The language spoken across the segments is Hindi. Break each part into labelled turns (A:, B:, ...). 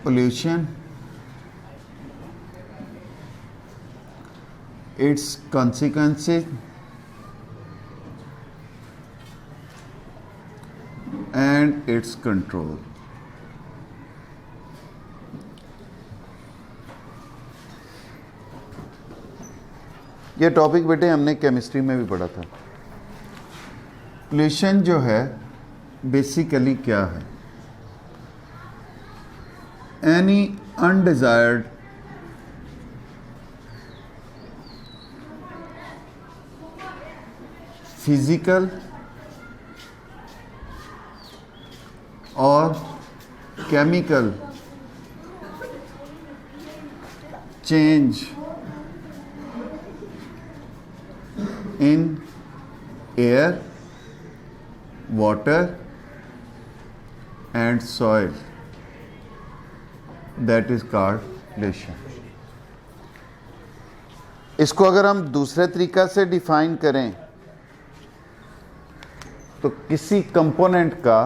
A: pollution, its consequences, and its control. ये टॉपिक बेटे हमने केमिस्ट्री में भी पढ़ा था। पोल्यूशन जो है बेसिकली क्या है? एनी अनडिजायर्ड फिजिकल और chemical change in air, water and soil, that is called pollution. इसको अगर हम दूसरे तरीका से डिफाइन करें तो किसी कंपोनेंट का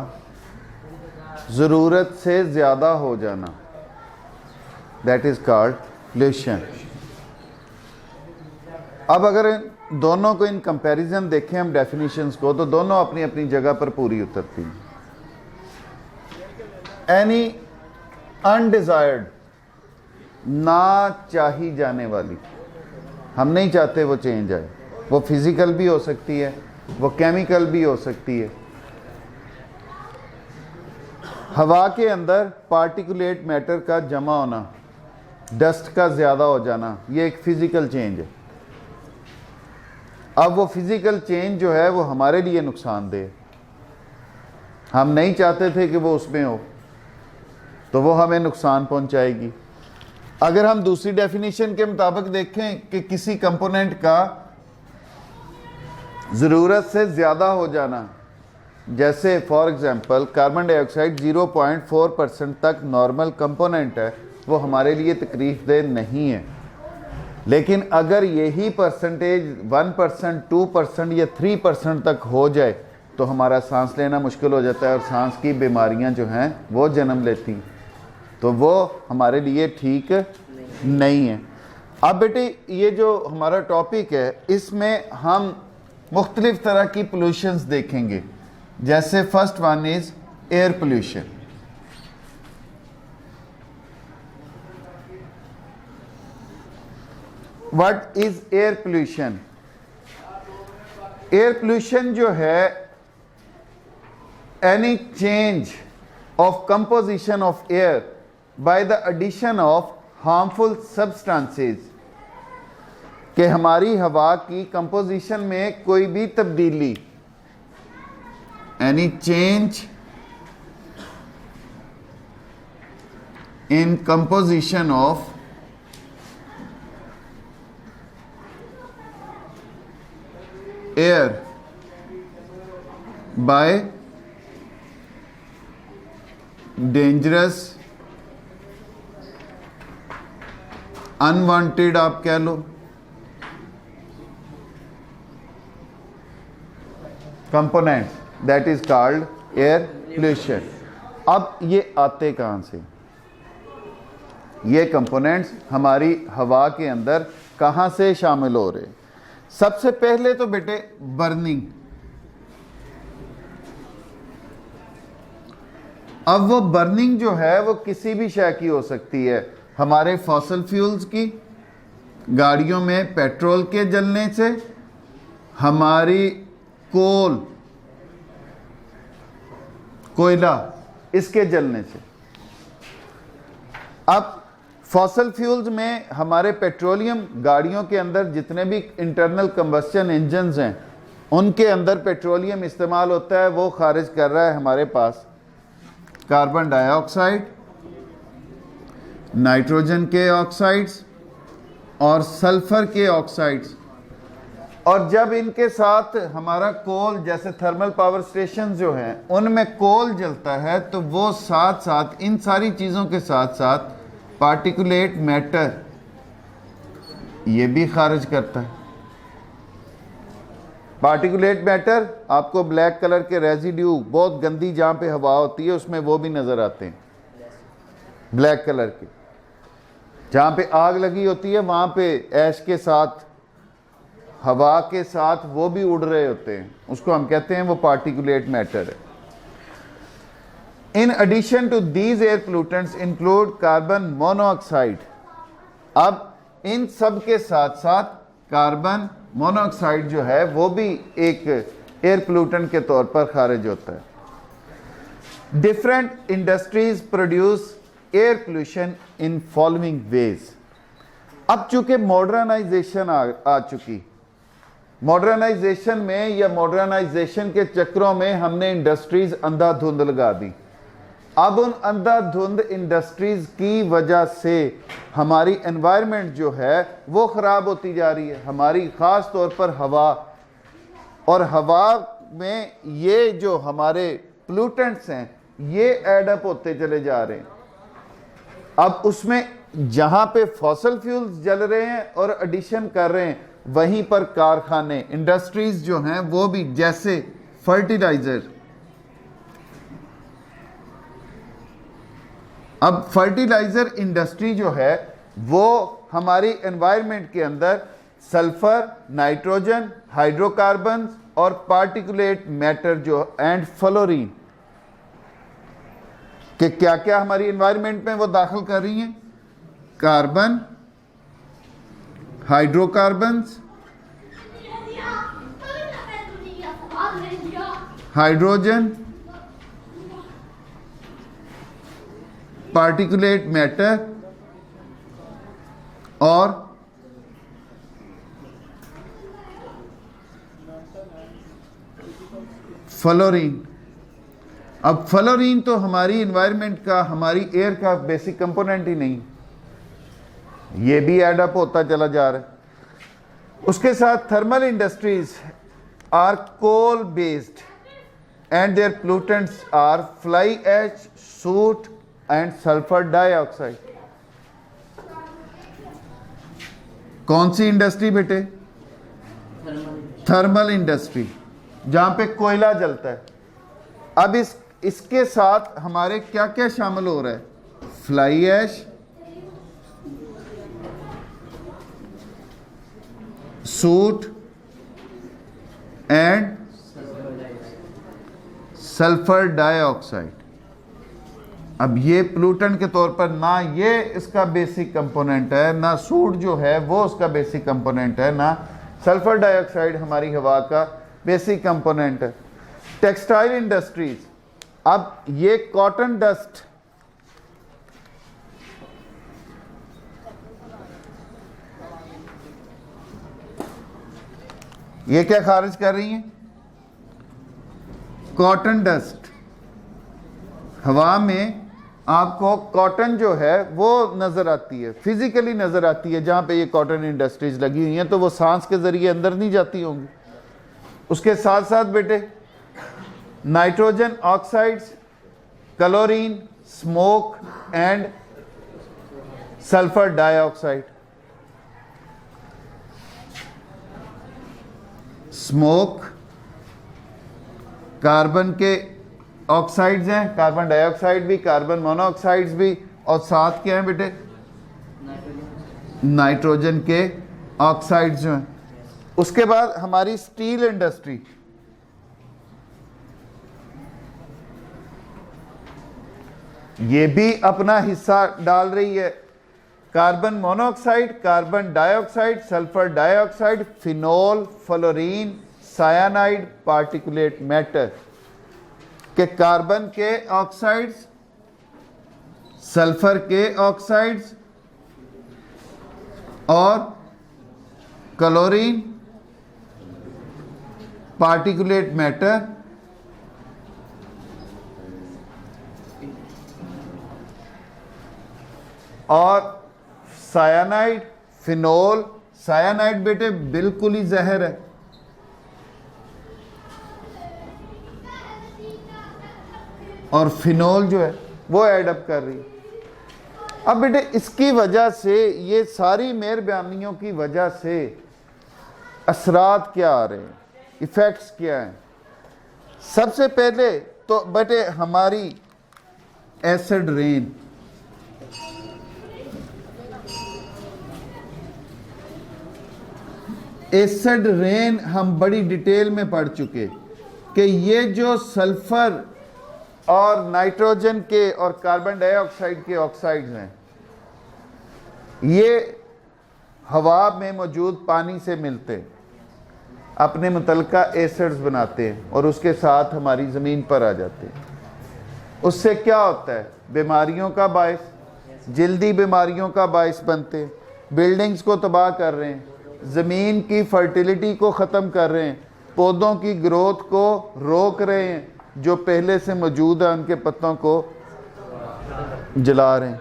A: ज़रूरत से ज़्यादा हो जाना, that is called pollution. अब अगर दोनों को इन कंपैरिजन देखें हम डेफिनेशंस को, तो दोनों अपनी अपनी जगह पर पूरी उतरती हैं। एनी अनडिजायर्ड, ना चाही जाने वाली, हम नहीं चाहते वो चेंज आए, वो फिजिकल भी हो सकती है, वो केमिकल भी हो सकती है। हवा के अंदर पार्टिकुलेट मैटर का जमा होना, डस्ट का ज़्यादा हो जाना, ये एक फिजिकल चेंज है। अब वो फिज़िकल चेंज जो है वो हमारे लिए नुकसानदेह, हम नहीं चाहते थे कि वो उसमें हो, तो वो हमें नुकसान पहुंचाएगी। अगर हम दूसरी डेफिनेशन के मुताबिक देखें कि किसी कंपोनेंट का ज़रूरत से ज़्यादा हो जाना, जैसे फॉर एग्ज़ाम्पल कार्बन डाइऑक्साइड 0.4% तक नॉर्मल कंपोनेंट है, वो हमारे लिए तकलीफ़देह नहीं है। लेकिन अगर यही परसेंटेज 1%, 2% या 3% तक हो जाए तो हमारा सांस लेना मुश्किल हो जाता है और सांस की बीमारियां जो हैं वो जन्म लेती हैं, तो वो हमारे लिए ठीक नहीं है। अब बेटे ये जो हमारा टॉपिक है इसमें हम मुख्तलिफ़ तरह की पोल्यूशंस देखेंगे। जैसे first one is air pollution. What is air pollution? Air pollution जो है any change of composition of air by the addition of harmful substances, कि हमारी हवा की कंपोजिशन में कोई भी तब्दीली, any change in composition of air by dangerous, unwanted आप कह लो, components, that is called air pollution. अब ये आते कहाँ से? ये कंपोनेंट्स हमारी हवा के अंदर कहाँ से शामिल हो रहे? सबसे पहले तो बेटे बर्निंग। अब वो बर्निंग जो है वो किसी भी शय की हो सकती है, हमारे फॉसल फ्यूल्स की, गाड़ियों में पेट्रोल के जलने से, हमारी कोयला इसके जलने से। अब फॉसल फ्यूल्स में हमारे पेट्रोलियम, गाड़ियों के अंदर जितने भी इंटरनल कंबस्शन इंजन्स हैं उनके अंदर पेट्रोलियम इस्तेमाल होता है, वो खारिज कर रहा है हमारे पास कार्बन डाइऑक्साइड, नाइट्रोजन के ऑक्साइड्स और सल्फर के ऑक्साइड्स। और जब इनके साथ हमारा कोल, जैसे थर्मल पावर स्टेशन जो हैं उनमें कोल जलता है, तो वो साथ साथ इन सारी चीज़ों के साथ साथ पार्टिकुलेट मैटर ये भी खारिज करता है। पार्टिकुलेट मैटर आपको ब्लैक कलर के रेजिड्यू, बहुत गंदी जहाँ पे हवा होती है उसमें वो भी नज़र आते हैं। ब्लैक कलर की, जहाँ पे आग लगी होती है वहाँ पे ऐश के साथ, हवा के साथ वो भी उड़ रहे होते हैं, उसको हम कहते हैं वो पार्टिकुलेट मैटर है। In addition to these air pollutants include carbon monoxide. अब इन सब के साथ साथ कार्बन मोनोऑक्साइड जो है वो भी एक एयर पोल्यूटेंट के तौर पर खारिज होता है। Different industries produce air pollution in following veg. अब चूंकि मॉडर्नाइजेशन आ चुकी, मॉडर्नाइजेशन में या मॉडर्नाइजेशन के चक्रों में हमने इंडस्ट्रीज अंधाधुंध लगा दी। अब उन अंधाधुंध इंडस्ट्रीज की वजह से हमारी एनवायरनमेंट जो है वो ख़राब होती जा रही है, हमारी ख़ास तौर पर हवा, और हवा में ये जो हमारे पोल्यूटेंट्स हैं ये एडअप होते चले जा रहे हैं। अब उसमें जहाँ पे फॉसल फ्यूल्स जल रहे हैं और एडिशन कर रहे हैं, वहीं पर कारखाने, इंडस्ट्रीज जो हैं वो भी, जैसे फर्टिलाइज़र। अब फर्टिलाइज़र इंडस्ट्री जो है वो हमारी एनवायरनमेंट के अंदर सल्फर, नाइट्रोजन, हाइड्रोकार्बन और पार्टिकुलेट मैटर जो एंड फ्लोरीन कि क्या क्या हमारी एनवायरनमेंट में वो दाखिल कर रही हैं। Carbon, hydrocarbons, hydrogen, particulate matter और फ्लोरीन। अब फ्लोरीन तो हमारी एनवायरनमेंट का, हमारी एयर का बेसिक कंपोनेंट ही नहीं, ये भी एडअप होता चला जा रहा है। उसके साथ thermal industries are coal based and their pollutants are fly ash, soot and sulphur dioxide. कौन सी इंडस्ट्री बेटे? थर्मल इंडस्ट्री, जहां पे कोयला जलता है। अब इसके साथ हमारे क्या क्या शामिल हो रहा है? Fly ash, soot and sulphur dioxide. अब ये पोल्यूटेंट के तौर पर ना ये इसका बेसिक कंपोनेंट है, ना सूट जो है वो उसका बेसिक कंपोनेंट है, ना सल्फर डाइऑक्साइड हमारी हवा का बेसिक कंपोनेंट है। टेक्सटाइल इंडस्ट्रीज, अब ये कॉटन डस्ट, ये क्या खारिज कर रही हैं? Cotton dust. हवा में आपको कॉटन जो है वो नज़र आती है, फिजिकली नज़र आती है। जहाँ पे ये कॉटन इंडस्ट्रीज लगी हुई हैं तो वो सांस के ज़रिए अंदर नहीं जाती होंगी। उसके साथ साथ बेटे nitrogen oxides, chlorine, smoke and sulphur dioxide. Smoke carbon के ऑक्साइड्स हैं, कार्बन डाइऑक्साइड भी, कार्बन मोनोऑक्साइड्स भी, और साथ क्या है बेटे? नाइट्रोजन के ऑक्साइड्स जो हैं। उसके बाद हमारी स्टील इंडस्ट्री, ये भी अपना हिस्सा डाल रही है। Carbon monoxide, carbon dioxide, sulphur dioxide, phenol, fluorine, cyanide, particulate matter के कार्बन के ऑक्साइड्स, सल्फर के ऑक्साइड्स और क्लोरीन, पार्टिकुलेट मैटर और सायानाइड, फिनोल। सायानाइड बेटे बिल्कुल ही जहर है। और फिनोल जो है वो एडअप कर रही है। अब बेटे इसकी वजह से, ये सारी मेहरबानियों की वजह से असरात क्या आ रहे हैं, इफेक्ट्स क्या हैं? सबसे पहले तो बेटे हमारी एसिड रेन, एसिड रेन हम बड़ी डिटेल में पढ़ चुके कि ये जो सल्फर और नाइट्रोजन के और कार्बन डाइऑक्साइड के ऑक्साइड्स हैं, ये हवा में मौजूद पानी से मिलते अपने मुतलका एसिड्स बनाते हैं और उसके साथ हमारी ज़मीन पर आ जाते हैं। उससे क्या होता है? बीमारियों का बायस, जल्दी बीमारियों का बायस बनते हैं, बिल्डिंग्स को तबाह कर रहे हैं, ज़मीन की फर्टिलिटी को ख़त्म कर रहे हैं, पौधों की ग्रोथ को रोक रहे हैं, जो पहले से मौजूद है उनके पत्तों को जला रहे हैं,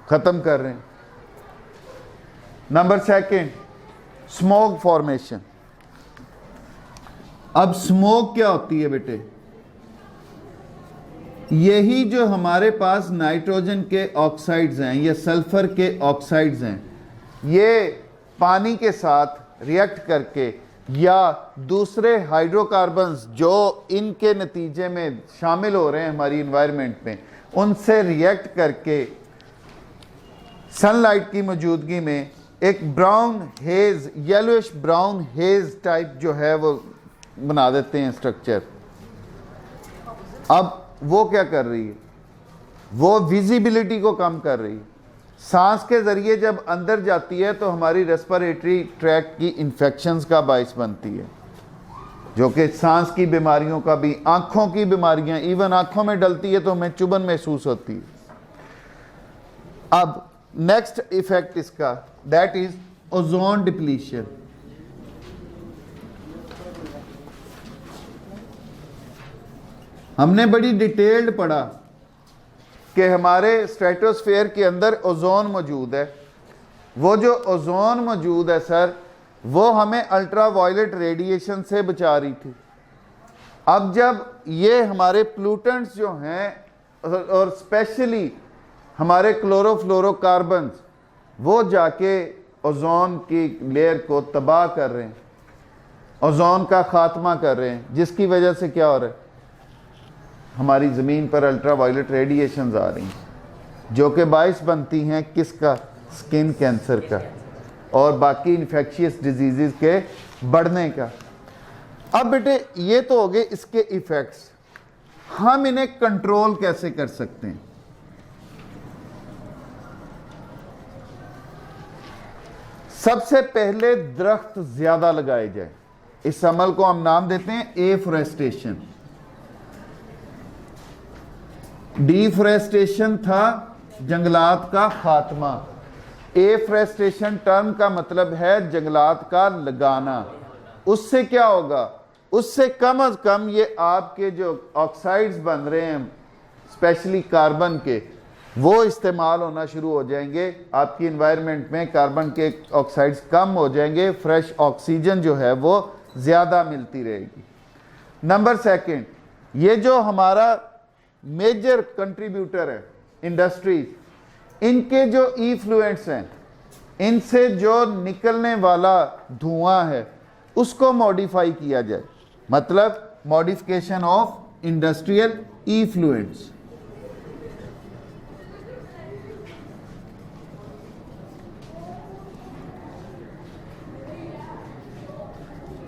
A: ख़त्म कर रहे हैं। Number second, smoke formation. अब स्मोक क्या होती है बेटे? यही जो हमारे पास नाइट्रोजन के ऑक्साइड्स हैं या सल्फर के ऑक्साइड्स हैं, ये पानी के साथ रिएक्ट करके या दूसरे हाइड्रोकार्बन्स जो इनके नतीजे में शामिल हो रहे हैं हमारी इन्वायरमेंट में, उनसे रिएक्ट करके सनलाइट की मौजूदगी में एक brown hedge, yellowish brown hedge type जो है वो बना देते हैं स्ट्रक्चर। अब वो क्या कर रही है? वो विजिबिलिटी को कम कर रही है। सांस के ज़रिए जब अंदर जाती है तो हमारी रेस्पिरेटरी ट्रैक्ट की इन्फेक्शंस का बायस बनती है, जो कि सांस की बीमारियों का भी, आँखों की बीमारियाँ, इवन आँखों में डलती है तो हमें चुभन महसूस होती है। अब नेक्स्ट इफेक्ट इसका, दैट इज ओजोन डिप्लीशन। हमने बड़ी डिटेल्ड पढ़ा कि हमारे स्ट्रेटोस्फेयर के अंदर ओजोन मौजूद है। वो जो ओजोन मौजूद है सर, वो हमें अल्ट्रा वायलेट रेडिएशन से बचा रही थी। अब जब ये हमारे प्लूटेंट्स जो हैं और स्पेशली हमारे क्लोरोफ्लोरोकार्बन्स, वो जाके ओजोन की लेयर को तबाह कर रहे हैं, ओजोन का खात्मा कर रहे हैं, जिसकी वजह से क्या हो रहा है? हमारी ज़मीन पर अल्ट्रा वायलेट रेडिएशंस आ रही हैं, जो कि बायस बनती हैं किसका? स्किन कैंसर का और बाकी इन्फेक्शियस डिजीज़ के बढ़ने का। अब बेटे ये तो हो गए इसके इफ़ेक्ट्स। हम इन्हें कंट्रोल कैसे कर सकते हैं? सबसे पहले दरख्त ज़्यादा लगाए जाए। इस अमल को हम नाम देते हैं एफोरेस्टेशन। डिफोरेस्टेशन था जंगलात का खात्मा, एफोरेस्टेशन टर्म का मतलब है जंगलात का लगाना। उससे क्या होगा? उससे कम अज कम ये आपके जो ऑक्साइड्स बन रहे हैं स्पेशली कार्बन के, वो इस्तेमाल होना शुरू हो जाएंगे। आपकी इन्वायरमेंट में कार्बन के ऑक्साइड्स कम हो जाएंगे, फ्रेश ऑक्सीजन जो है वो ज़्यादा मिलती रहेगी। नंबर सेकंड, ये जो हमारा मेजर कंट्रीब्यूटर है इंडस्ट्रीज, इनके जो इफ्लुएंट्स हैं, इनसे जो निकलने वाला धुआं है उसको मॉडिफाई किया जाए, मतलब मॉडिफिकेशन ऑफ इंडस्ट्रियल इफ्लुएंट्स।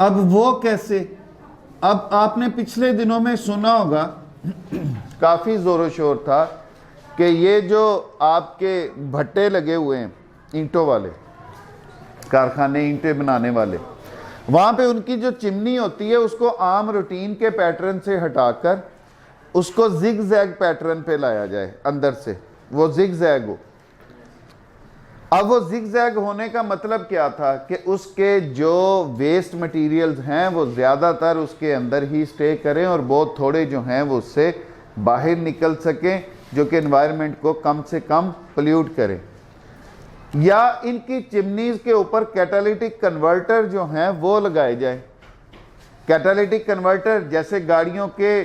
A: अब वो कैसे? अब आपने पिछले दिनों में सुना होगा, काफ़ी ज़ोरों शोर था कि ये जो आपके भट्टे लगे हुए हैं ईंटों वाले, कारखाने ईंटें बनाने वाले, वहाँ पे उनकी जो चिमनी होती है उसको आम रूटीन के पैटर्न से हटाकर उसको जिग जैग पैटर्न पे लाया जाए, अंदर से वो जिग जैग हो। अब वो जिग जैग होने का मतलब क्या था कि उसके जो वेस्ट मटेरियल्स हैं वो ज़्यादातर उसके अंदर ही स्टे करें और बहुत थोड़े जो हैं वो उससे बाहर निकल सकें, जो कि एनवायरनमेंट को कम से कम पोल्यूट करें। या इनकी चिमनीज़ के ऊपर कैटालिटिक कन्वर्टर जो हैं वो लगाए जाए। कैटालिटिक कन्वर्टर जैसे गाड़ियों के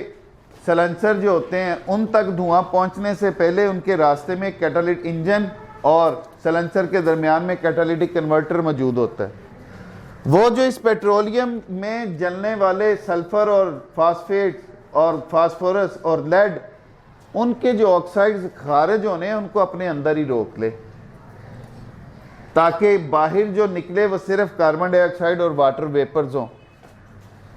A: सलेंसर जो होते हैं उन तक धुआं पहुंचने से पहले उनके रास्ते में कैटालिटिक इंजन और सलेंसर के दरमियान में कैटालिटिक कन्वर्टर मौजूद होता है। वो जो इस पेट्रोलियम में जलने वाले सल्फर और फास्फेट और फास्फोरस और लेड, उनके जो ऑक्साइड्स खारिज होने हैं उनको अपने अंदर ही रोक ले। ताकि बाहर जो निकले वो सिर्फ कार्बन डाइऑक्साइड और वाटर वेपर्स हों।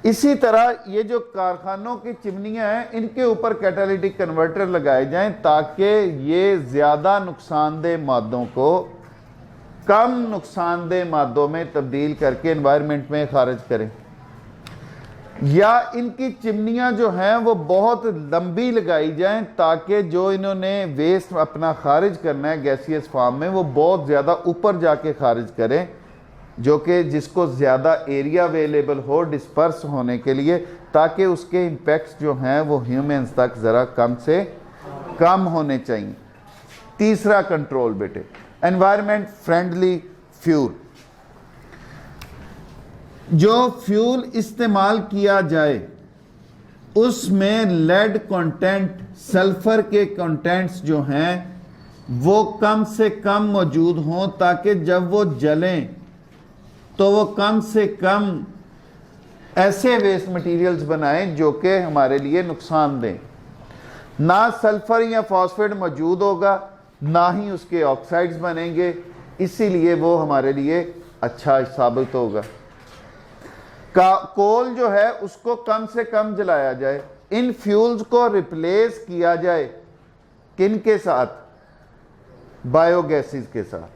A: इसी तरह ये जो कारखानों की चिमनियां हैं, इनके ऊपर कैटालिटिक कन्वर्टर लगाए जाएं ताकि ये ज़्यादा नुकसानदेह मादों को कम नुकसानदेह मादों में तब्दील करके एनवायरनमेंट में खारिज करें। या इनकी चिमनियां जो हैं वो बहुत लंबी लगाई जाएं ताकि जो इन्होंने वेस्ट अपना खारिज करना है गैसियस फॉर्म में, वो बहुत ज़्यादा ऊपर जाके खारिज करें, जो कि जिसको ज़्यादा एरिया अवेलेबल हो डिस्पर्स होने के लिए, ताकि उसके इम्पैक्ट्स जो हैं वो ह्यूमंस तक ज़रा कम से कम होने चाहिए। तीसरा कंट्रोल बेटे, एनवायरनमेंट फ्रेंडली फ्यूल। जो फ्यूल इस्तेमाल किया जाए उसमें लेड कंटेंट, सल्फर के कंटेंट्स जो हैं वो कम से कम मौजूद हों, ताकि जब वो जलें तो वो कम से कम ऐसे वेस्ट मटेरियल्स बनाएं जो कि हमारे लिए नुकसान दें। ना सल्फर या फॉस्फेट मौजूद होगा, ना ही उसके ऑक्साइड्स बनेंगे, इसीलिए वो हमारे लिए अच्छा साबित होगा। कोल जो है उसको कम से कम जलाया जाए। इन फ्यूल्स को रिप्लेस किया जाए किन के साथ? बायोगैसेस के साथ।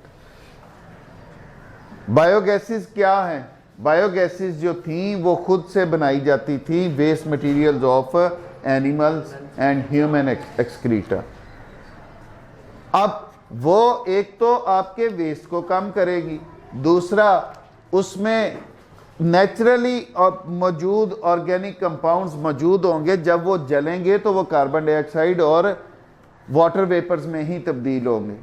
A: बायोगैसेस क्या हैं? बायोगैसेस जो थी वो खुद से बनाई जाती थी waste materials of animals and human excreta. अब वो एक तो आपके वेस्ट को कम करेगी, दूसरा उसमें नेचुरली और मौजूद ऑर्गेनिक कंपाउंड्स मौजूद होंगे, जब वो जलेंगे तो वो कार्बन डाइऑक्साइड और वाटर वेपर्स में ही तब्दील होंगे।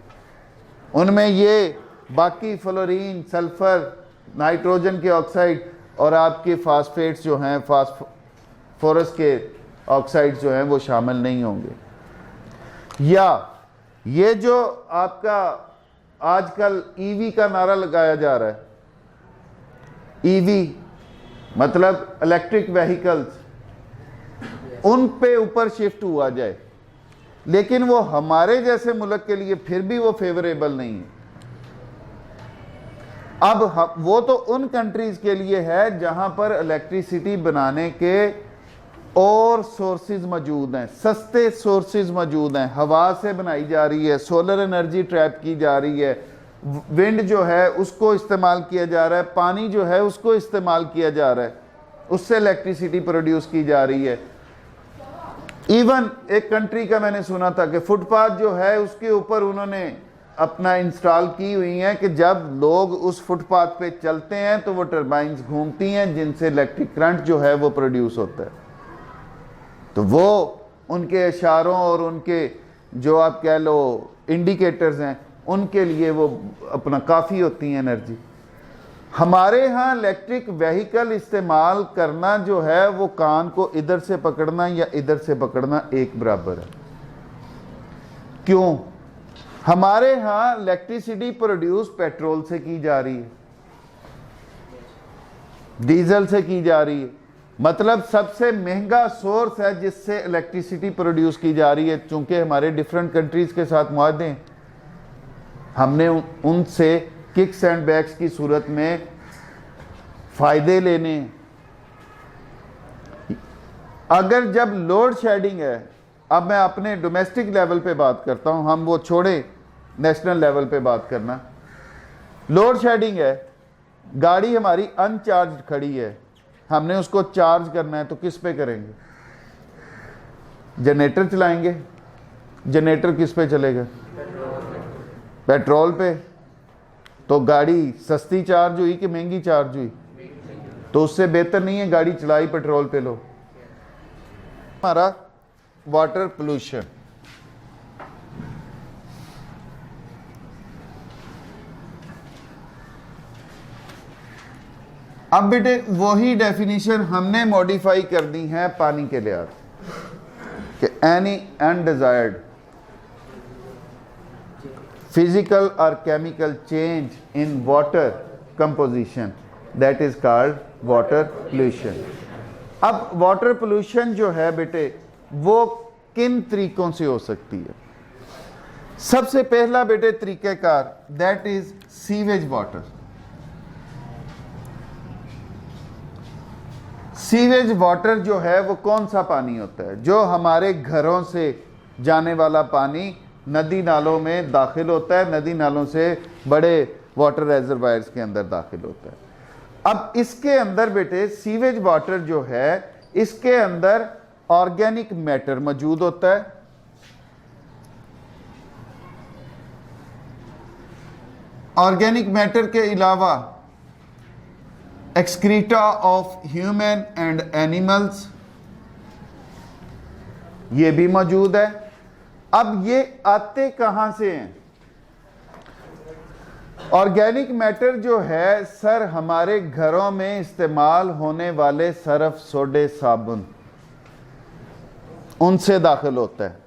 A: उनमें ये बाकी फ्लोरीन, सल्फर, नाइट्रोजन के ऑक्साइड और आपके फास्फेट्स जो हैं, फास्फोरस के ऑक्साइड्स जो हैं वो शामिल नहीं होंगे। या ये जो आपका आजकल ईवी का नारा लगाया जा रहा है, ईवी मतलब इलेक्ट्रिक व्हीकल्स, उन पे ऊपर शिफ्ट हुआ जाए, लेकिन वो हमारे जैसे मुल्क के लिए फिर भी वो फेवरेबल नहीं है। अब वो तो उन कंट्रीज के लिए है जहां पर इलेक्ट्रिसिटी बनाने के और सोर्सेज मौजूद हैं, सस्ते सोर्सेज मौजूद हैं। हवा से बनाई जा रही है, सोलर एनर्जी ट्रैप की जा रही है, विंड जो है उसको इस्तेमाल किया जा रहा है, पानी जो है उसको इस्तेमाल किया जा रहा है, उससे इलेक्ट्रिसिटी प्रोड्यूस की जा रही है। इवन एक कंट्री का मैंने सुना था कि फुटपाथ जो है उसके ऊपर उन्होंने अपना इंस्टॉल की हुई हैं कि जब लोग उस फुटपाथ पे चलते हैं तो वो टर्बाइंस घूमती हैं जिनसे इलेक्ट्रिक करंट जो है वो प्रोड्यूस होता है। तो वो उनके इशारों और उनके जो आप कह लो इंडिकेटर्स हैं, उनके लिए वो अपना काफ़ी होती है एनर्जी। हमारे यहाँ इलेक्ट्रिक व्हीकल इस्तेमाल करना जो है वो कान को इधर से पकड़ना या इधर से पकड़ना एक बराबर है। क्यों? हमारे यहाँ इलेक्ट्रिसिटी प्रोड्यूस पेट्रोल से की जा रही है, डीजल से की जा रही है, मतलब सबसे महंगा सोर्स है जिससे इलेक्ट्रिसिटी प्रोड्यूस की जा रही है। चूंकि हमारे डिफरेंट कंट्रीज के साथ मुआहदे हैं, हमने उनसे किक्स एंड बैक्स की सूरत में फायदे लेने हैं। अगर जब लोड शेडिंग है, अब मैं अपने डोमेस्टिक लेवल पे बात करता हूं, हम वो छोड़े नेशनल लेवल पे बात करना। लोड शेडिंग है, गाड़ी हमारी अनचार्ज खड़ी है, हमने उसको चार्ज करना है तो किस पे करेंगे? जनरेटर चलाएंगे। जनरेटर किस पे चलेगा? पेट्रोल पे। तो गाड़ी सस्ती चार्ज हुई कि महंगी चार्ज हुई? तो उससे बेहतर नहीं है गाड़ी चलाई पेट्रोल पे लो। हमारा वाटर पोल्यूशन, अब बेटे वही डेफिनेशन हमने मॉडिफाई कर दी है पानी के लिहाज कि any undesired physical or chemical change in water composition, that is called water pollution. अब वाटर पोल्यूशन जो है बेटे वो किन तरीकों से हो सकती है? सबसे पहला बेटे तरीक़ेकार that is sewage water. Sewage water जो है वो कौन सा पानी होता है? जो हमारे घरों से जाने वाला पानी नदी नालों में दाखिल होता है, नदी नालों से बड़े वाटर रिजर्वायर्स के अंदर दाखिल होता है। अब इसके अंदर बेटे सीवेज वाटर जो है इसके अंदर ऑर्गेनिक मैटर मौजूद होता है। ऑर्गेनिक मैटर के अलावा excreta of human and animals ये भी मौजूद है। अब ये आते कहां से हैं? ऑर्गेनिक मैटर जो है सर हमारे घरों में इस्तेमाल होने वाले सरफ सोडे साबुन उनसे दाखिल होता है।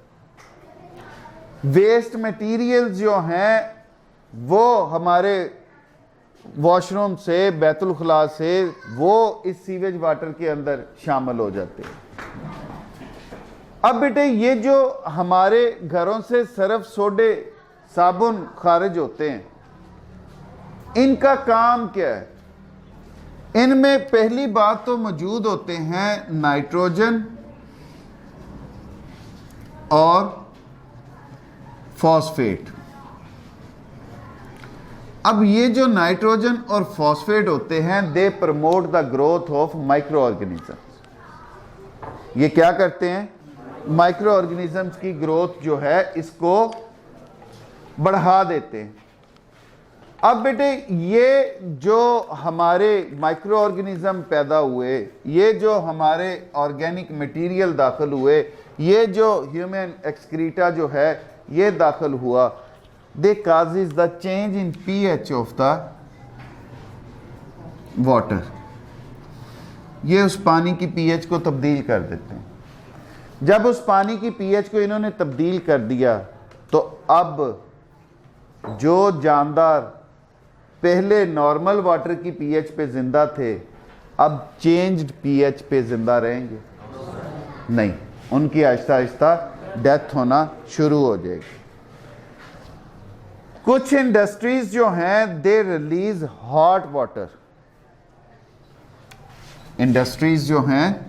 A: वेस्ट मटेरियल्स जो हैं वो हमारे वॉशरूम से, बैतुल खुला से, वो इस सीवेज वाटर के अंदर शामिल हो जाते हैं। अब बेटे ये जो हमारे घरों से सरफ सोडे साबुन खारिज होते हैं इनका काम क्या है? इनमें पहली बात तो मौजूद होते हैं नाइट्रोजन और फॉस्फेट। अब ये जो नाइट्रोजन और फॉस्फेट होते हैं they promote the growth of micro organisms. ये क्या करते हैं? माइक्रो ऑर्गेनिजम्स की ग्रोथ जो है इसको बढ़ा देते हैं। अब बेटे ये जो हमारे माइक्रो ऑर्गेनिज्म पैदा हुए, ये जो हमारे ऑर्गेनिक मटेरियल दाखिल हुए, ये जो ह्यूमन एक्सक्रीटा जो है ये दाखिल हुआ, they causes the change in pH of the water. ये उस पानी की पीएच को तब्दील कर देते हैं। जब उस पानी की पीएच को इन्होंने तब्दील कर दिया तो अब जो जानदार पहले नॉर्मल वाटर की पीएच पे जिंदा थे अब चेंज्ड पीएच पे जिंदा रहेंगे नहीं, उनकी आहिस्ता आहिस्ता डेथ होना शुरू हो जाएगी। कुछ इंडस्ट्रीज जो हैं they release hot water. Industries जो हैं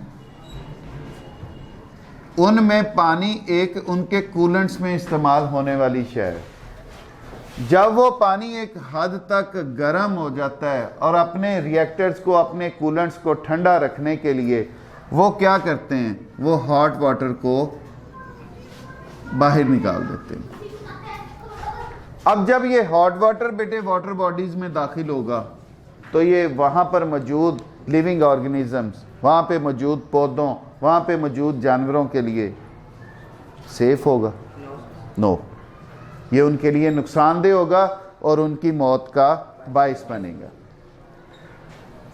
A: उनमें पानी एक उनके कूलेंट्स में इस्तेमाल होने वाली शय है। जब वो पानी एक हद तक गर्म हो जाता है और अपने रिएक्टर्स को, अपने कूलेंट्स को ठंडा रखने के लिए वो क्या करते हैं? वो हॉट वाटर को बाहर निकाल देते हैं। अब जब ये हॉट वाटर बेटे वाटर बॉडीज में दाखिल होगा तो ये वहाँ पर मौजूद लिविंग ऑर्गेनिजम्स, वहाँ पे मौजूद पौधों, वहाँ पे मौजूद जानवरों के लिए सेफ होगा? नो, ये उनके लिए नुकसानदेह होगा और उनकी मौत का बाइस बनेगा।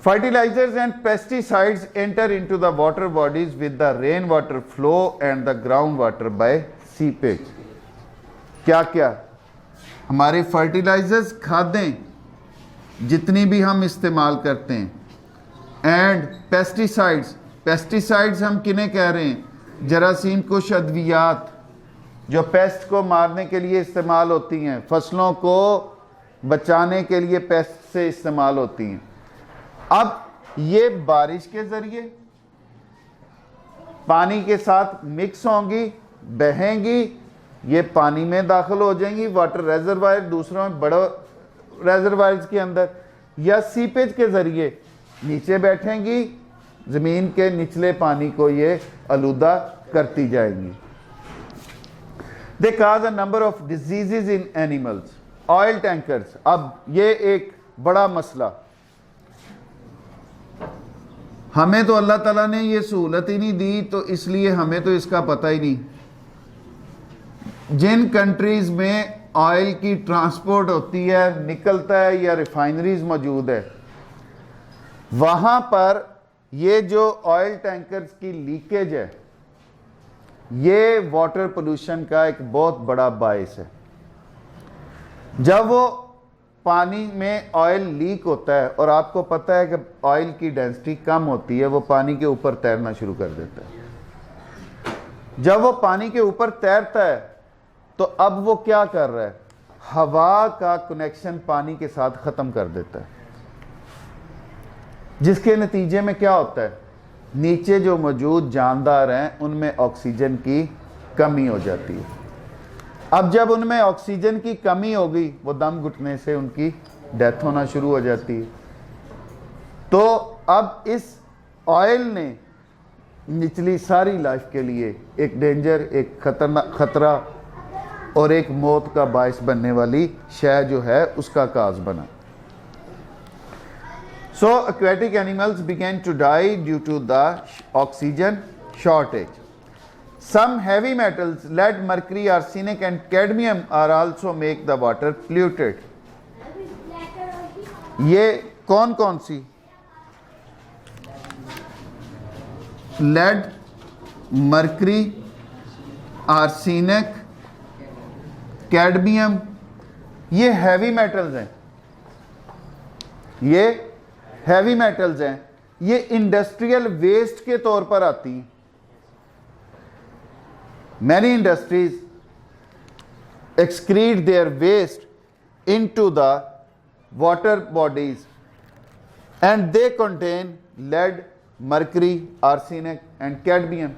A: Fertilisers and pesticides enter into the water bodies with the rain water flow and the ground water by seepage. क्या क्या? हमारे फर्टिलाइजर्स, खादें जितनी भी हम इस्तेमाल करते हैं, एंड पेस्टिसाइड्स, पेस्टिसाइड्स हम किन्हें कह रहे हैं? जरासीम कुश अद्वियात जो पेस्ट को मारने के लिए इस्तेमाल होती हैं, फसलों को बचाने के लिए पेस्ट से इस्तेमाल होती हैं। अब ये बारिश के ज़रिए पानी के साथ मिक्स होंगी, बहेंगी, ये पानी में दाखिल हो जाएंगी वाटर रेजरवायर, दूसरों बड़े रेजरवायर्स के अंदर, या सीपेज के ज़रिए नीचे बैठेंगी, ज़मीन के निचले पानी को ये आलूदा करती जाएंगी। They cause a number of diseases in animals. Oil tankers, अब ये एक बड़ा मसला। हमें तो अल्लाह ताला ने ये सहूलत ही नहीं दी तो इसलिए हमें तो इसका पता ही नहीं। जिन कंट्रीज में ऑयल की ट्रांसपोर्ट होती है, निकलता है या रिफाइनरीज मौजूद है, वहाँ पर ये जो ऑयल टैंकर्स की लीकेज है ये वाटर पोल्यूशन का एक बहुत बड़ा बायस है। जब वो पानी में ऑयल लीक होता है और आपको पता है कि ऑयल की डेंसिटी कम होती है, वो पानी के ऊपर तैरना शुरू कर देता है। जब वो पानी के ऊपर तैरता है तो अब वो क्या कर रहा है, हवा का कनेक्शन पानी के साथ ख़त्म कर देता है, जिसके नतीजे में क्या होता है, नीचे जो मौजूद जानदार हैं उनमें ऑक्सीजन की कमी हो जाती है। अब जब उनमें ऑक्सीजन की कमी हो गई, वो दम घुटने से उनकी डेथ होना शुरू हो जाती है। तो अब इस ऑयल ने निचली सारी लाइफ के लिए एक डेंजर, एक खतरा और एक मौत का बायस बनने वाली शय जो है उसका काज बना। So aquatic animals began to die due to the oxygen shortage. Some heavy metals, lead, mercury, arsenic and cadmium are also make the water polluted. ये कौन कौन सी, lead, mercury, arsenic, cadmium, ये हैवी मेटल्स हैं, ये हैवी मेटल्स हैं, ये इंडस्ट्रियल वेस्ट के तौर पर आती हैं। Many industries excrete their waste into the water bodies and they contain lead, mercury, arsenic and cadmium.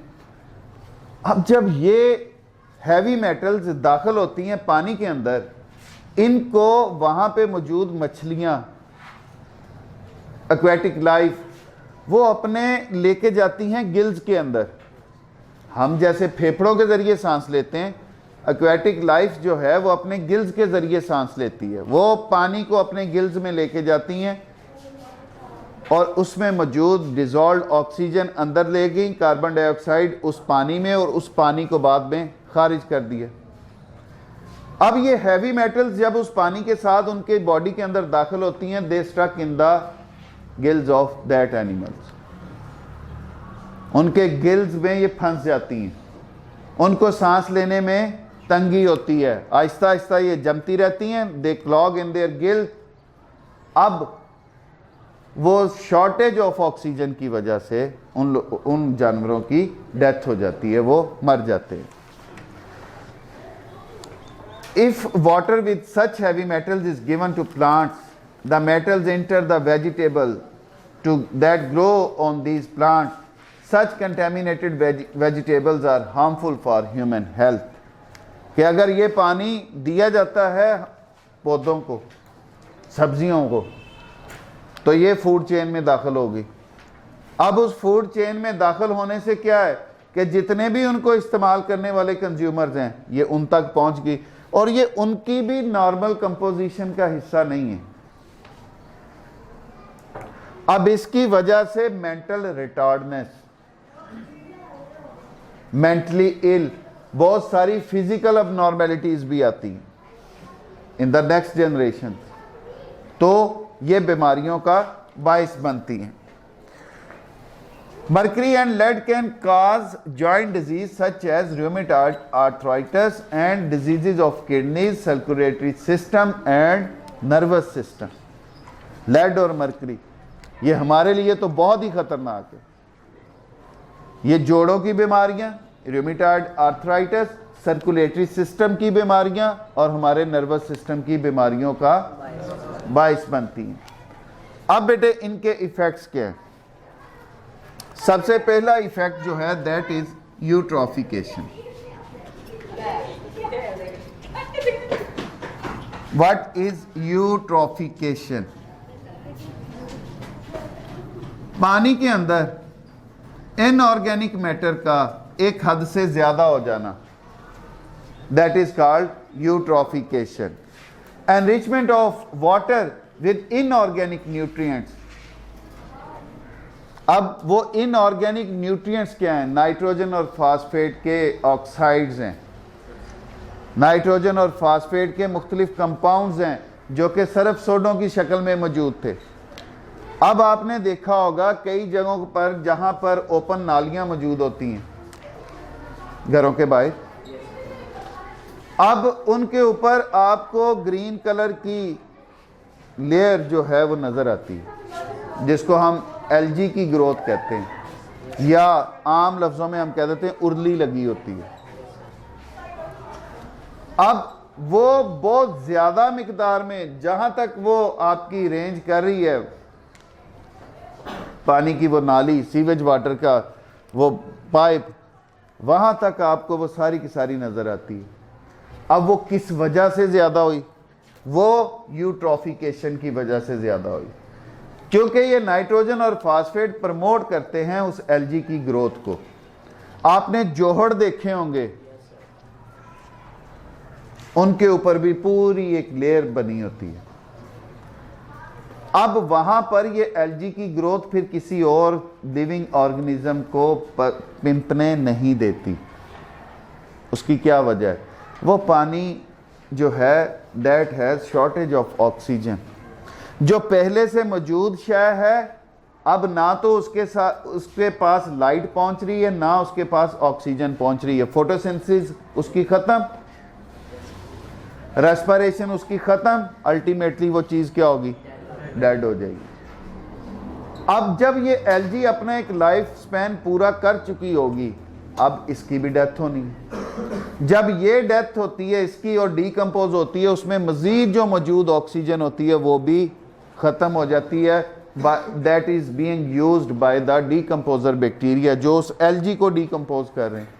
A: अब जब ये हैवी मेटल्स दाखिल होती हैं पानी के अंदर, इनको वहां पे मौजूद मछलियां, एक्वेटिक लाइफ, वो अपने लेके जाती हैं गिल्स के अंदर। हम जैसे फेफड़ों के ज़रिए सांस लेते हैं, एक्वेटिक लाइफ जो है वो अपने गिल्स के ज़रिए सांस लेती है। वो पानी को अपने गिल्स में लेके जाती हैं और उसमें मौजूद डिज़ोल्व ऑक्सीजन अंदर ले गई, कार्बन डाइऑक्साइड उस पानी में, और उस पानी को बाद में खारिज कर दिया। अब ये हैवी मेटल्स जब उस पानी के साथ उनके बॉडी के अंदर दाखिल होती हैं, they struck in the gills of that animals, उनके गिल्स में ये फंस जाती हैं, उनको सांस लेने में तंगी होती है, आहिस्ता आहिस्ता ये जमती रहती हैं, दे क्लॉग इन देयर गिल। अब वो शॉर्टेज ऑफ ऑक्सीजन की वजह से उन जानवरों की डेथ हो जाती है, वो मर जाते हैं। If water with such heavy metals is given to plants, the metals enter the vegetable that grow on these plants. Such contaminated vegetables are harmful for human health. कि अगर ये पानी दिया जाता है पौधों को, सब्जियों को, तो ये फूड चेन में दाखिल होगी। अब उस फूड चेन में दाखिल होने से क्या है कि जितने भी उनको इस्तेमाल करने वाले कंज्यूमर्स हैं, ये उन तक पहुंच गई, और ये उनकी भी नॉर्मल कंपोजिशन का हिस्सा नहीं है। अब इसकी वजह से मेंटल रिटार्डनेस, मेंटली इल, बहुत सारी फिजिकल अबनॉर्मेलिटीज भी आती हैं इन द नेक्स्ट जनरेशन, तो ये बीमारियों का बायस बनती हैं। Mercury and lead can cause joint disease such as rheumatoid arthritis and diseases of kidneys, circulatory system and nervous system. lead और mercury ये हमारे लिए तो बहुत ही खतरनाक है। ये जोड़ों की बीमारियां, rheumatoid arthritis, सर्कुलेटरी सिस्टम की बीमारियां और हमारे नर्वस सिस्टम की बीमारियों का बायस बनती हैं। अब बेटे इनके इफेक्ट्स क्या हैं? सबसे पहला इफेक्ट जो है that is eutrophication. What is eutrophication? पानी के अंदर इनऑर्गेनिक मैटर का एक हद से ज्यादा हो जाना, that is called eutrophication. Enrichment of water with inorganic nutrients. अब वो इनऑर्गेनिक न्यूट्रिएंट्स क्या हैं? नाइट्रोजन और फास्फेट के ऑक्साइड्स हैं, नाइट्रोजन और फास्फेट के मुख्तलिफ कंपाउंड्स हैं जो कि सरफ सोडों की शक्ल में मौजूद थे। अब आपने देखा होगा कई जगहों पर जहां पर ओपन नालियां मौजूद होती हैं घरों के बाहर, अब उनके ऊपर आपको ग्रीन कलर की लेयर जो है वो नज़र आती है, जिसको हम एलजी की ग्रोथ कहते हैं, या आम लफ्ज़ों में हम कह देते हैं उर्ली लगी होती है। अब वो बहुत ज़्यादा मिकदार में, जहाँ तक वो आपकी रेंज कर रही है पानी की वो नाली, सीवेज वाटर का वो पाइप, वहाँ तक आपको वो सारी की सारी नज़र आती है। अब वो किस वजह से ज़्यादा हुई? वो यूट्रॉफिकेशन की वजह से ज़्यादा हुई, क्योंकि ये नाइट्रोजन और फास्फेट प्रमोट करते हैं उस एल्गी की ग्रोथ को। आपने जोहड़ देखे होंगे, उनके ऊपर भी पूरी एक लेयर बनी होती है। अब वहां पर ये एल्गी की ग्रोथ फिर किसी और लिविंग ऑर्गेनिज्म को पिंपने नहीं देती। उसकी क्या वजह है? वो पानी जो है that has shortage of oxygen. जो पहले से मौजूद शय है, अब ना तो उसके पास लाइट पहुंच रही है, ना उसके पास ऑक्सीजन पहुंच रही है। फोटोसिंथेसिस उसकी खत्म, रेस्पिरेशन उसकी खत्म, अल्टीमेटली वो चीज क्या होगी? डेड हो जाएगी। अब जब ये एल्गी अपना एक लाइफ स्पैन पूरा कर चुकी होगी, अब इसकी भी डेथ होनी है। जब ये डेथ होती है इसकी और डीकंपोज होती है, उसमें मजीद जो मौजूद ऑक्सीजन होती है वो भी खत्म हो जाती है। That is being used by the decomposer bacteria जो उस एल्गी को डीकंपोज कर रहे हैं।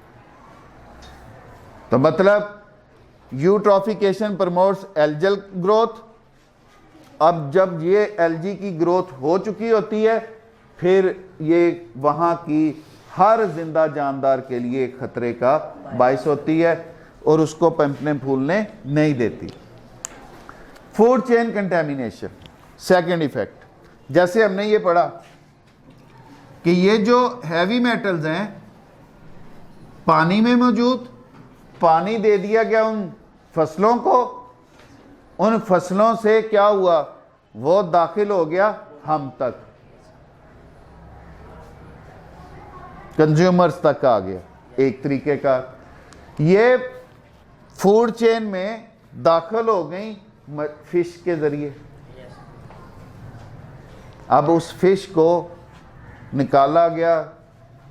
A: तो मतलब यूट्रॉफिकेशन प्रमोट्स एल्गल ग्रोथ। अब जब ये एल्गी की ग्रोथ हो चुकी होती है, फिर ये वहाँ की हर जिंदा जानदार के लिए खतरे का बायस होती है और उसको पनपने फूलने नहीं देती। Food chain contamination, second effect. जैसे हमने ये पढ़ा कि ये जो हैवी मेटल्स हैं पानी में मौजूद, पानी दे दिया गया उन फसलों को, उन फसलों से क्या हुआ? वो दाखिल हो गया हम तक, कंज्यूमर्स तक आ गया। एक तरीके का ये फूड चेन में दाखिल हो गई फिश के जरिए। अब उस फिश को निकाला गया,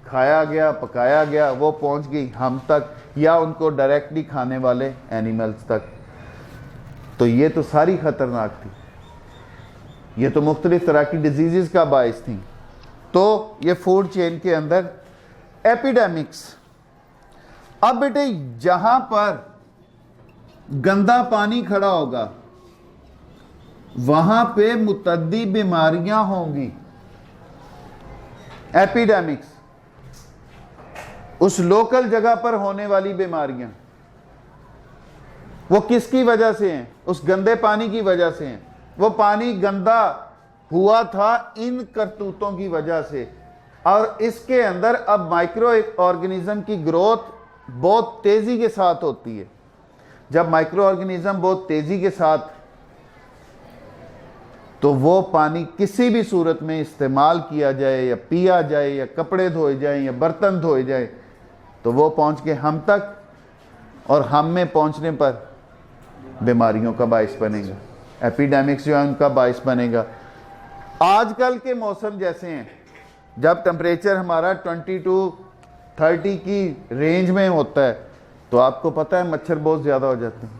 A: खाया गया, पकाया गया, वो पहुंच गई हम तक या उनको डायरेक्टली खाने वाले एनिमल्स तक। तो ये तो सारी खतरनाक थी, ये तो मुख्तलिफ तरह की डिजीज़ का बायस थी। तो ये फूड चेन के अंदर एपिडेमिक्स। अब बेटे जहां पर गंदा पानी खड़ा होगा वहां पे मुतद्दी बीमारियां होंगी, एपिडेमिक्स। उस लोकल जगह पर होने वाली बीमारियां वो किसकी वजह से हैं? उस गंदे पानी की वजह से हैं। वो पानी गंदा हुआ था इन करतूतों की वजह से, और इसके अंदर अब माइक्रो ऑर्गेनिज्म की ग्रोथ बहुत तेजी के साथ होती है। जब माइक्रो ऑर्गेनिज्म बहुत तेजी के साथ, तो वो पानी किसी भी सूरत में इस्तेमाल किया जाए या पिया जाए या कपड़े धोए जाए या बर्तन धोए जाए, तो वो पहुंच के हम तक, और हम में पहुंचने पर बीमारियों का बायस बनेगा, एपिडेमिक्स जो है उनका बायस बनेगा। आजकल के मौसम जैसे हैं, जब टेम्परेचर हमारा 20 to 30 की रेंज में होता है, तो आपको पता है मच्छर बहुत ज़्यादा हो जाते हैं,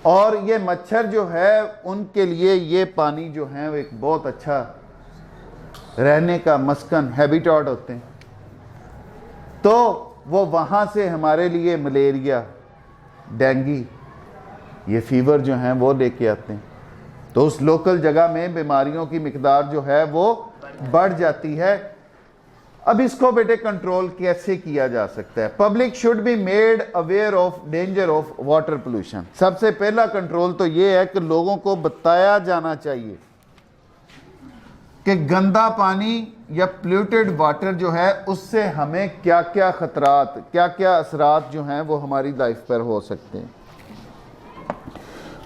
A: और ये मच्छर जो है उनके लिए ये पानी जो है वो एक बहुत अच्छा रहने का मस्कन, हैबिटेट होते हैं। तो वो वहाँ से हमारे लिए मलेरिया, डेंगू, ये फीवर जो हैं वो लेके आते हैं। तो उस लोकल जगह में बीमारियों की मिकदार जो है वो बढ़ जाती है। अब इसको बेटे कंट्रोल कैसे किया जा सकता है? Public should be made aware of danger of water pollution. सबसे पहला कंट्रोल तो ये है कि लोगों को बताया जाना चाहिए कि गंदा पानी या पोल्यूटेड वाटर जो है उससे हमें क्या क्या खतरात, क्या क्या असरात जो हैं वो हमारी लाइफ पर हो सकते हैं।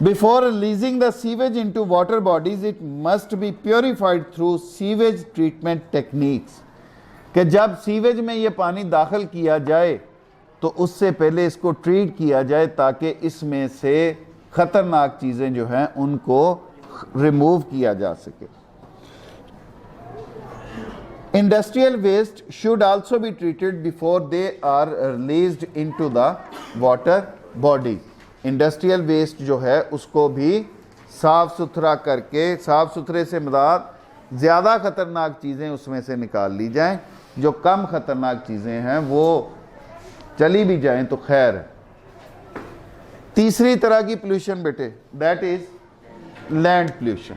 A: Before releasing the sewage into water bodies, it must be purified through sewage treatment techniques. कि जब सीवेज में ये पानी दाखिल किया जाए तो उससे पहले इसको ट्रीट किया जाए ताकि इसमें से ख़तरनाक चीज़ें जो हैं उनको रिमूव किया जा सके। Industrial waste should also be treated before they are released into the water body. Industrial waste जो है उसको भी साफ़ सुथरा करके, साफ़ सुथरे से मुराद ज़्यादा ख़तरनाक चीज़ें उसमें से निकाल ली जाएं, जो कम ख़तरनाक चीज़ें हैं वो चली भी जाएं तो खैर है। तीसरी तरह की पोल्यूशन बेटे, दैट इज़ लैंड पोल्यूशन।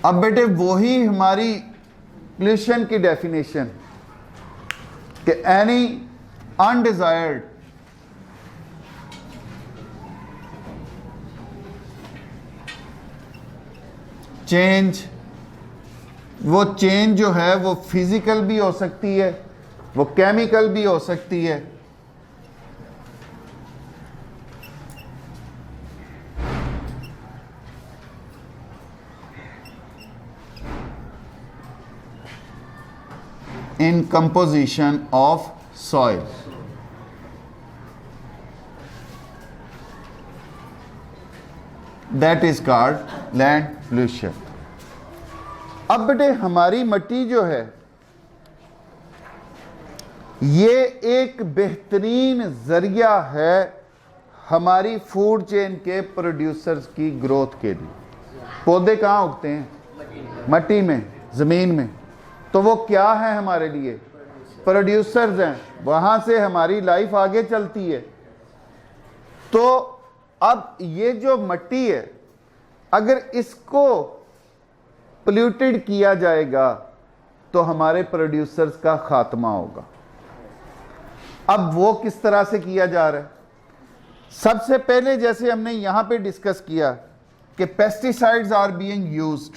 A: अब बेटे वही हमारी पोल्यूशन की डेफिनेशन कि एनी अनडिजायर्ड चेंज, वो चेंज जो है वो फिजिकल भी हो सकती है, वो केमिकल भी हो सकती है, in composition of soil. That is called land pollution. अब बेटे हमारी मिट्टी जो है ये एक बेहतरीन जरिया है हमारी फूड चेन के प्रोड्यूसर्स की ग्रोथ के लिए। पौधे कहाँ उगते हैं? मिट्टी में, ज़मीन में। तो वो क्या है हमारे लिए? प्रोड्यूसर्स हैं, वहाँ से हमारी लाइफ आगे चलती है। तो अब ये जो मिट्टी है अगर इसको पोल्यूटेड किया जाएगा तो हमारे प्रोड्यूसर्स का खात्मा होगा। अब वो किस तरह से किया जा रहा है? सबसे पहले जैसे हमने यहां पे डिस्कस किया कि पेस्टिसाइड्स आर बीइंग यूज्ड।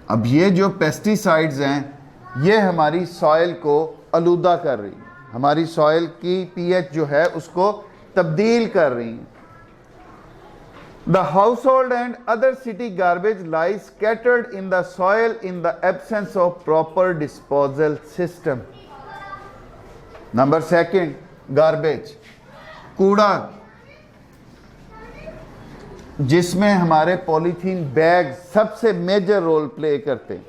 A: अब ये जो पेस्टिसाइड्स हैं ये हमारी सॉइल को आलूदा कर रही है, हमारी सॉइल की पीएच जो है उसको तब्दील कर रही है। The household and other city garbage lies scattered in the soil in the absence of proper disposal system. Number second, garbage, कूड़ा, जिसमें हमारे पॉलीथीन बैग सबसे मेजर रोल प्ले करते हैं।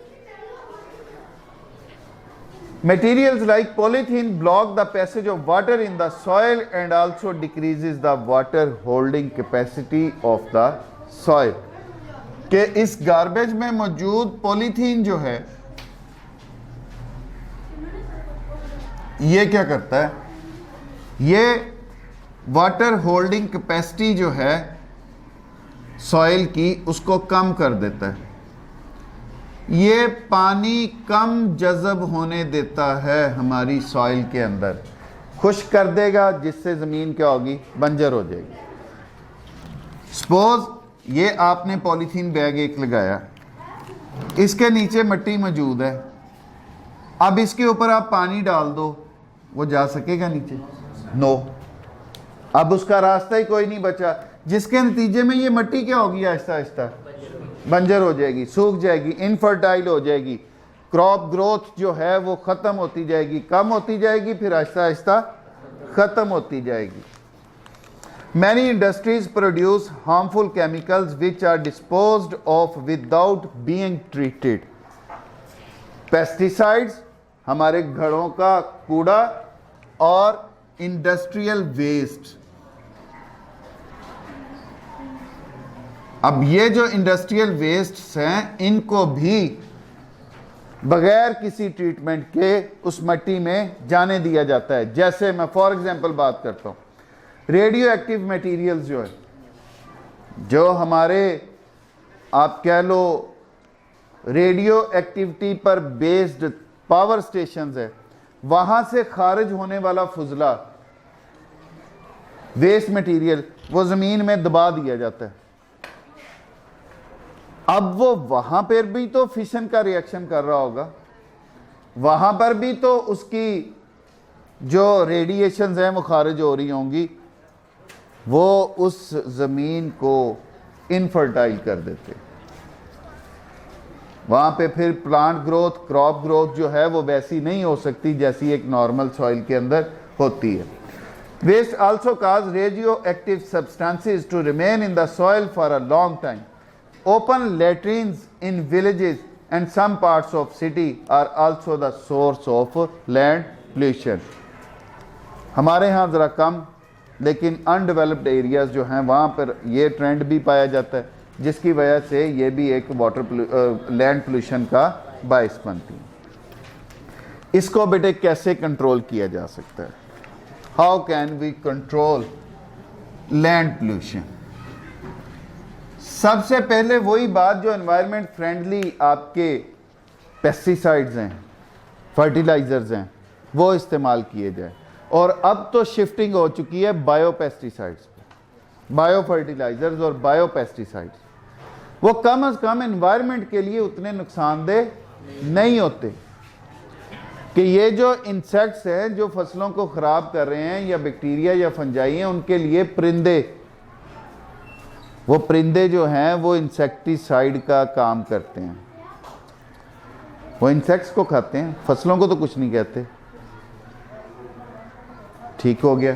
A: Materials like polythene block the passage of water in the soil and also decreases the water holding capacity of the soil. कि इस गार्बेज में मौजूद पॉलीथीन जो है ये क्या करता है? ये वाटर होल्डिंग कैपेसिटी जो है सॉइल की उसको कम कर देता है। ये पानी कम जज़ब होने देता है हमारी सॉइल के अंदर, खुश्क कर देगा, जिससे ज़मीन क्या होगी? बंजर हो जाएगी। सपोज ये आपने पॉलीथीन बैग एक लगाया, इसके नीचे मिट्टी मौजूद है, अब इसके ऊपर आप पानी डाल दो, वो जा सकेगा नीचे? नो। अब उसका रास्ता ही कोई नहीं बचा, जिसके नतीजे में ये मिट्टी क्या होगी? आहिस्ता आहिस्ता बंजर हो जाएगी, सूख जाएगी, इनफर्टाइल हो जाएगी, क्रॉप ग्रोथ जो है वो ख़त्म होती जाएगी, कम होती जाएगी, फिर आहिस्ता आहिस्ता ख़त्म होती जाएगी। Many industries produce harmful chemicals which are disposed of without being treated. Pesticides, हमारे घरों का कूड़ा, और इंडस्ट्रियल वेस्ट। अब ये जो इंडस्ट्रियल वेस्ट्स हैं इनको भी बगैर किसी ट्रीटमेंट के उस मिट्टी में जाने दिया जाता है। जैसे मैं फॉर एग्जांपल बात करता हूँ, रेडियो एक्टिव मटीरियल्स जो है, जो हमारे आप कह लो रेडियो एक्टिविटी पर बेस्ड पावर स्टेशंस है, वहाँ से खारिज होने वाला फुजला वेस्ट मटीरियल वो ज़मीन में दबा दिया जाता है। अब वो वहां पर भी तो फिशन का रिएक्शन कर रहा होगा, वहां पर भी तो उसकी जो रेडिएशंस हैं वो खारिज हो रही होंगी, वो उस ज़मीन को इनफर्टाइल कर देते। वहाँ पे फिर प्लांट ग्रोथ, क्रॉप ग्रोथ जो है वो वैसी नहीं हो सकती जैसी एक नॉर्मल सॉइल के अंदर होती है। Waste also cause radioactive substances to remain in the soil for a long time. Open latrines in villages and some parts of city are also the source of land pollution. हमारे यहाँ ज़रा कम, लेकिन अनडेवलप्ड एरियाज़ जो हैं वहाँ पर ये ट्रेंड भी पाया जाता है, जिसकी वजह से ये भी एक लैंड पोल्यूशन का बायस बनती है। इसको बेटे कैसे कंट्रोल किया जा सकता है? How can we control land pollution? सबसे पहले वही बात जो एनवायरनमेंट फ्रेंडली आपके पेस्टिसाइड्स हैं, फर्टिलाइजर्स हैं, वो इस्तेमाल किए जाए। और अब तो शिफ्टिंग हो चुकी है बायो पेस्टिसाइड्स पे, बायो फर्टिलाइजर्स और बायो पेस्टिसाइड्स। वो कम से कम एनवायरनमेंट के लिए उतने नुकसानदेह नहीं होते कि ये जो इंसेक्ट्स हैं जो फसलों को ख़राब कर रहे हैं, या बैक्टीरिया या फंजाई हैं, उनके लिए परिंदे जो हैं वो इंसेक्टिसाइड का काम करते हैं। वो इंसेक्ट्स को खाते हैं, फसलों को तो कुछ नहीं कहते। ठीक हो गया।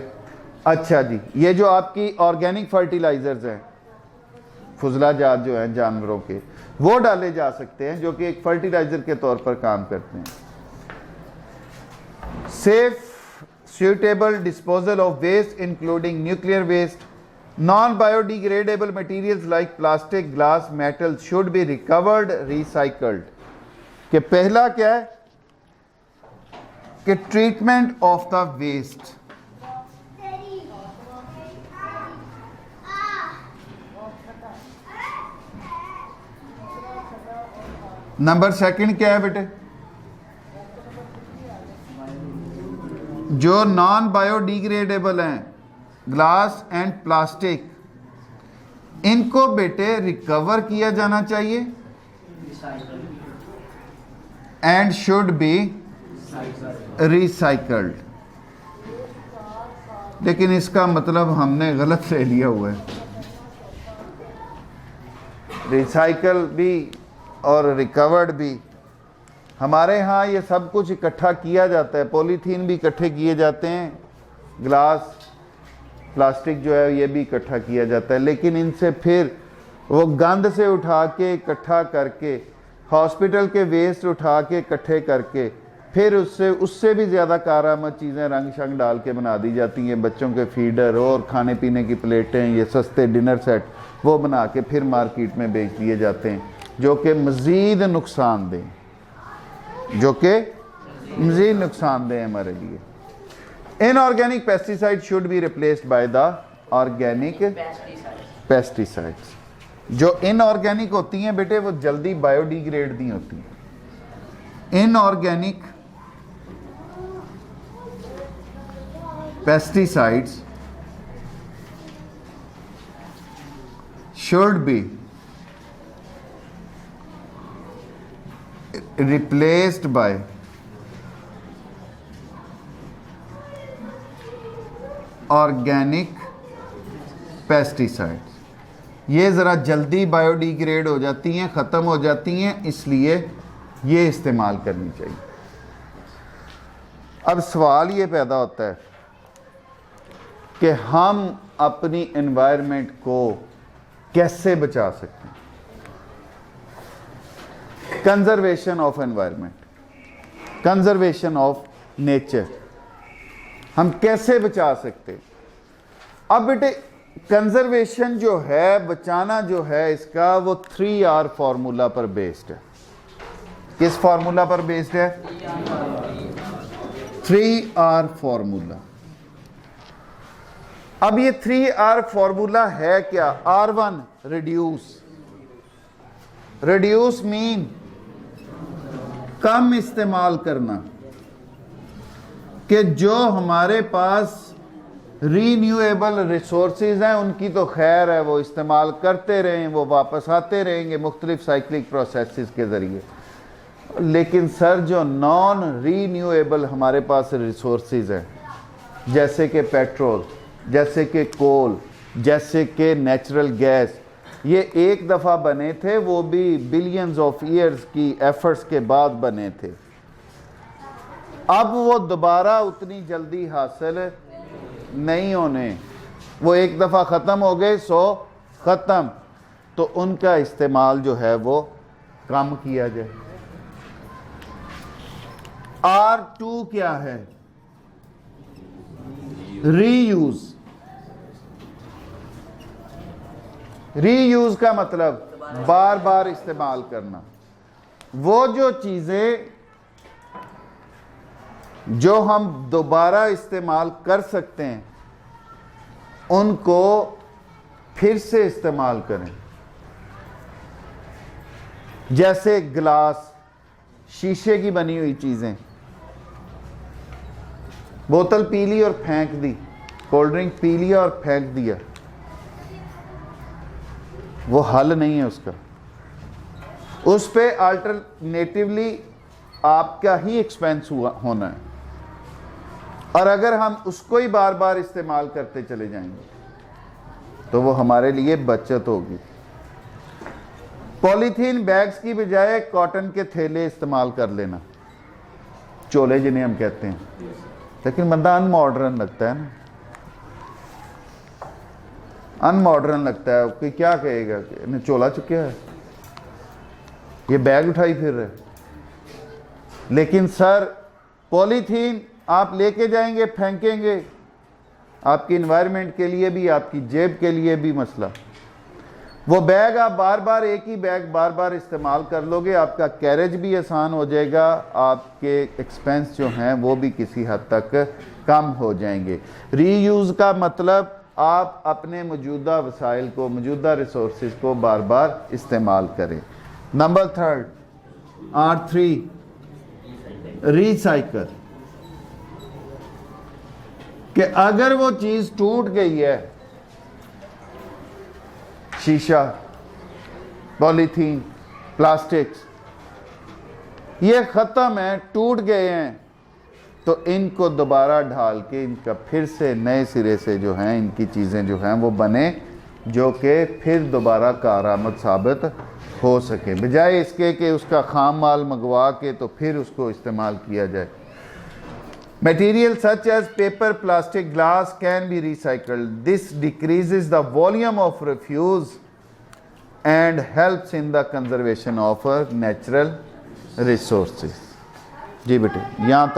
A: अच्छा जी, ये जो आपकी ऑर्गेनिक फर्टिलाइजर्स हैं, फुजला जात जो हैं जानवरों के, वो डाले जा सकते हैं, जो कि एक फर्टिलाइजर के तौर पर काम करते हैं। Safe suitable disposal of waste including nuclear waste, non-biodegradable materials like plastic, glass, metal should be recovered, recycled। कि पहला क्या है कि treatment of the waste. Number second क्या है बेटे? जो नॉन बायोडिग्रेडेबल हैं, ग्लास एंड प्लास्टिक, इनको बेटे रिकवर किया जाना चाहिए एंड शुड बी रिसाइकल्ड। लेकिन इसका मतलब हमने गलत ले लिया हुआ है। रिसाइकल भी और रिकवर्ड भी, हमारे यहाँ ये सब कुछ इकट्ठा किया जाता है। पॉलीथीन भी इकट्ठे किए जाते हैं, ग्लास, प्लास्टिक जो है ये भी इकट्ठा किया जाता है, लेकिन इनसे फिर वो गंद से उठा के इकट्ठा करके, हॉस्पिटल के वेस्ट उठा के इकट्ठे करके, फिर उससे भी ज़्यादा कारामद चीज़ें रंग शंग डाल के बना दी जाती हैं। बच्चों के फीडर और खाने पीने की प्लेटें, ये सस्ते डिनर सेट, वो बना के फिर मार्केट में बेच दिए जाते हैं, जो कि मज़ीद नुकसानदेह है हमारे लिए। Inorganic pesticide should be replaced by the organic pesticides. जो इनऑर्गेनिक होती हैं बेटे वो जल्दी बायोडिग्रेड नहीं होती हैं। Inorganic pesticides should be replaced by organic pesticides। ये ज़रा जल्दी बायोडिग्रेड हो जाती हैं, ख़त्म हो जाती हैं, इसलिए ये इस्तेमाल करनी चाहिए। अब सवाल ये पैदा होता है कि हम अपनी एनवायरनमेंट को कैसे बचा सकते हैं? Conservation of environment, conservation of nature, हम कैसे बचा सकते हैं? अब बेटे कंजर्वेशन जो है, बचाना जो है, इसका वो 3R फार्मूला पर बेस्ड है। किस फार्मूला पर बेस्ड है? 3R formula. अब ये 3R फार्मूला है क्या? R1 रिड्यूस, रिड्यूस मीन कम इस्तेमाल करना, कि जो हमारे पास रीन्यूएबल रिसोर्सेज हैं उनकी तो खैर है, वो इस्तेमाल करते रहें, वो वापस आते रहेंगे मुख्तलिफ साइक्लिक प्रोसेसेस के ज़रिए। लेकिन सर जो नॉन रीन्यूएबल हमारे पास रिसोर्सेज हैं, जैसे कि पेट्रोल, जैसे कि कोल, जैसे कि नेचुरल गैस, ये एक दफ़ा बने थे, वो भी बिलियंस ऑफ ईयर्स की एफर्ट्स के बाद बने थे। अब वो दोबारा उतनी जल्दी हासिल नहीं होने, वो एक दफ़ा ख़त्म हो गए सो ख़त्म, तो उनका इस्तेमाल जो है वो कम किया जाए। R2 क्या है? रीयूज। रीयूज का मतलब बार बार इस्तेमाल करना। वो जो चीजें जो हम दोबारा इस्तेमाल कर सकते हैं उनको फिर से इस्तेमाल करें। जैसे गिलास, शीशे की बनी हुई चीजें, बोतल पी ली और फेंक दी, कोल्ड ड्रिंक पी लिया और फेंक दिया, वो हल नहीं है उसका। उस पे अल्टरनेटिवली आपका ही एक्सपेंस होना है। और अगर हम उसको ही बार बार इस्तेमाल करते चले जाएंगे तो वो हमारे लिए बचत होगी। पॉलीथीन बैग्स की बजाय कॉटन के थैले इस्तेमाल कर लेना, चोले जिन्हें हम कहते हैं। लेकिन बंदा अनमॉडर्न लगता है ना, अनमॉडर्न लगता है कि क्या कहेगा कि इन्हें चोला चुका है, ये बैग उठाई फिर रहे। लेकिन सर पॉलीथीन आप लेके जाएंगे, फेंकेंगे, आपकी इन्वायरमेंट के लिए भी, आपकी जेब के लिए भी मसला। वो बैग आप बार बार एक ही बैग बार बार इस्तेमाल कर लोगे, आपका कैरेज भी आसान हो जाएगा, आपके एक्सपेंस जो हैं वो भी किसी हद तक कम हो जाएंगे। रीयूज़ का मतलब आप अपने मौजूदा वसाइल को, मौजूदा रिसोर्सेज को बार बार इस्तेमाल करें। Number 3 R3 recycle. कि अगर वो चीज़ टूट गई है, शीशा, पॉलीथीन, प्लास्टिक्स, ये ख़त्म है, टूट गए हैं, तो इनको दोबारा ढाल के इनका फिर से नए सिरे से जो हैं इनकी चीज़ें जो हैं वो बने, जो कि फिर दोबारा कारआमद साबित हो सके, बजाय इसके कि उसका खाम माल मंगवा के तो फिर उसको इस्तेमाल किया जाए। Material such as paper, plastic, glass can be recycled. This decreases the volume of refuse and helps in the conservation of natural resources. जी बेटे, यहाँ तक